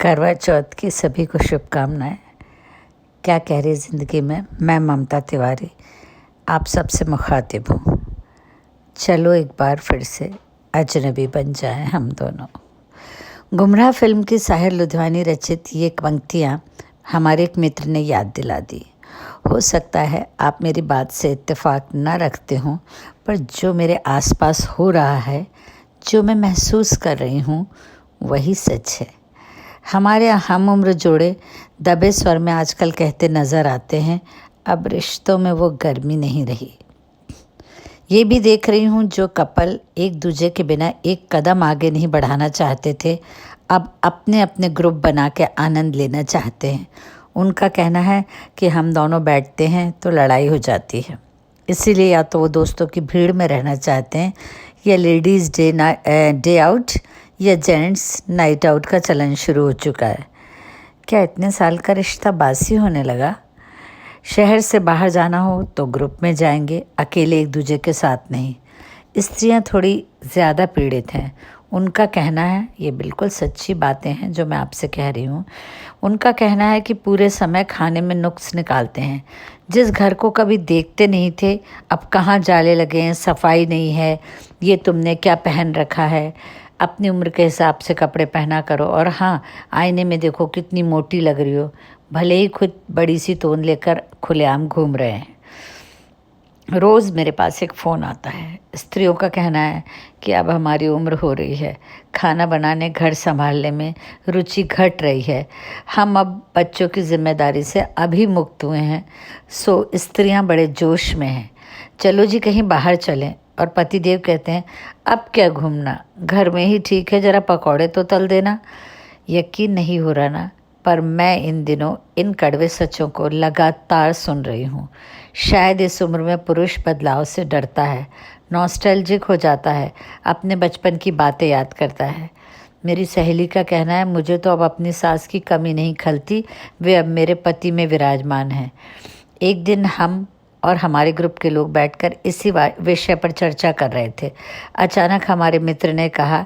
करवा चौथ की सभी को शुभकामनाएं। क्या कह रही ज़िंदगी में, मैं ममता तिवारी आप सबसे मुखातिब हूँ। चलो एक बार फिर से अजनबी बन जाएं हम दोनों। गुमराह फिल्म की साहिर लुधियानी रचित ये पंक्तियाँ हमारे एक मित्र ने याद दिला दी। हो सकता है आप मेरी बात से इत्तेफाक न रखते हों, पर जो मेरे आसपास हो रहा है, जो मैं महसूस कर रही हूँ, वही सच है। हमारे हम उम्र जोड़े दबे स्वर में आजकल कहते नज़र आते हैं, अब रिश्तों में वो गर्मी नहीं रही। ये भी देख रही हूँ जो कपल एक दूजे के बिना एक कदम आगे नहीं बढ़ाना चाहते थे, अब अपने अपने ग्रुप बना के आनंद लेना चाहते हैं। उनका कहना है कि हम दोनों बैठते हैं तो लड़ाई हो जाती है, इसीलिए या तो वो दोस्तों की भीड़ में रहना चाहते हैं, या लेडीज़ डे आउट या जेंट्स नाइट आउट का चलन शुरू हो चुका है। क्या इतने साल का रिश्ता बासी होने लगा? शहर से बाहर जाना हो तो ग्रुप में जाएंगे, अकेले एक दूजे के साथ नहीं। स्त्रियां थोड़ी ज़्यादा पीड़ित हैं। उनका कहना है, ये बिल्कुल सच्ची बातें हैं जो मैं आपसे कह रही हूँ, उनका कहना है कि पूरे समय खाने में नुक्स निकालते हैं। जिस घर को कभी देखते नहीं थे, अब कहाँ जाले लगे हैं, सफाई नहीं है, ये तुमने क्या पहन रखा है, अपनी उम्र के हिसाब से कपड़े पहना करो, और हाँ, आईने में देखो कितनी मोटी लग रही हो, भले ही खुद बड़ी सी तोन लेकर खुलेआम घूम रहे हैं। रोज़ मेरे पास एक फ़ोन आता है। स्त्रियों का कहना है कि अब हमारी उम्र हो रही है, खाना बनाने घर संभालने में रुचि घट रही है, हम अब बच्चों की जिम्मेदारी से अभी मुक्त हुए हैं, सो स्त्रियां बड़े जोश में हैं, चलो जी कहीं बाहर चलें। और पतिदेव कहते हैं, अब क्या घूमना, घर में ही ठीक है, ज़रा पकौड़े तो तल देना। यकीन नहीं हो रहा ना, पर मैं इन दिनों इन कड़वे सचों को लगातार सुन रही हूँ। शायद इस उम्र में पुरुष बदलाव से डरता है, नॉस्टैल्जिक हो जाता है, अपने बचपन की बातें याद करता है। मेरी सहेली का कहना है, मुझे तो अब अपनी सास की कमी नहीं खलती, वे अब मेरे पति में विराजमान हैं। एक दिन हम और हमारे ग्रुप के लोग बैठकर इसी विषय पर चर्चा कर रहे थे। अचानक हमारे मित्र ने कहा,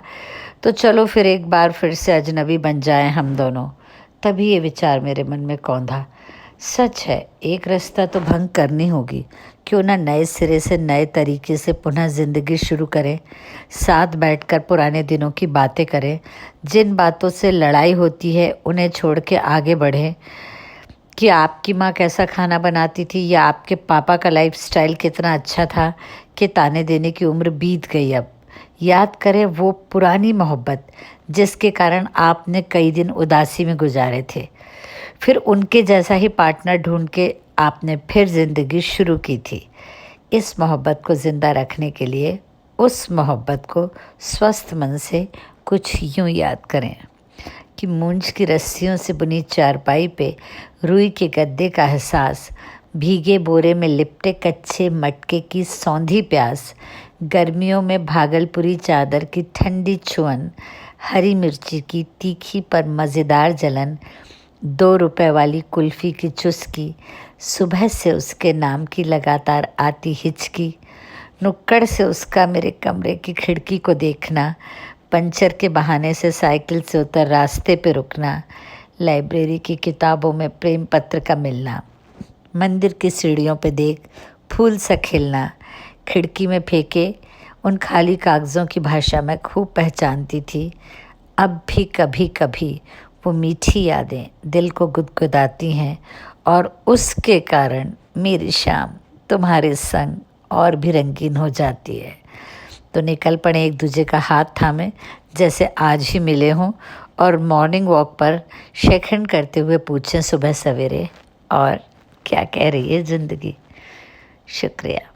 तो चलो फिर एक बार फिर से अजनबी बन जाएं हम दोनों। तभी ये विचार मेरे मन में कौंधा। सच है, एक रास्ता तो भंग करनी होगी। क्यों ना नए सिरे से नए तरीके से पुनः ज़िंदगी शुरू करें, साथ बैठकर पुराने दिनों की बातें करें, जिन बातों से लड़ाई होती है उन्हें छोड़ के आगे बढ़ें। कि आपकी माँ कैसा खाना बनाती थी, या आपके पापा का लाइफस्टाइल कितना अच्छा था, कि ताने देने की उम्र बीत गई। अब याद करें वो पुरानी मोहब्बत जिसके कारण आपने कई दिन उदासी में गुजारे थे, फिर उनके जैसा ही पार्टनर ढूंढ के आपने फिर ज़िंदगी शुरू की थी। इस मोहब्बत को ज़िंदा रखने के लिए उस मोहब्बत को स्वस्थ मन से कुछ यूँ याद करें कि मूंज की रस्सियों से बुनी चारपाई पे रुई के गद्दे का एहसास, भीगे बोरे में लिपटे कच्चे मटके की सौंधी प्यास, गर्मियों में भागलपुरी चादर की ठंडी छुअन, हरी मिर्ची की तीखी पर मज़ेदार जलन, 2 रुपए वाली कुल्फ़ी की चुस्की, सुबह से उसके नाम की लगातार आती हिचकी, नुक्कड़ से उसका मेरे कमरे की खिड़की को देखना, पंचर के बहाने से साइकिल से उतर रास्ते पे रुकना, लाइब्रेरी की किताबों में प्रेम पत्र का मिलना, मंदिर की सीढ़ियों पे देख फूल सा खिलना, खिड़की में फेंके उन खाली कागज़ों की भाषा मैं खूब पहचानती थी। अब भी कभी कभी वो मीठी यादें दिल को गुदगुदाती हैं, और उसके कारण मेरी शाम तुम्हारे संग और भी रंगीन हो जाती है। तो निकल पड़े एक दूजे का हाथ थामे, जैसे आज ही मिले हों, और मॉर्निंग वॉक पर शेक हैंड करते हुए पूछें सुबह सवेरे, और क्या कह रही है ज़िंदगी। शुक्रिया।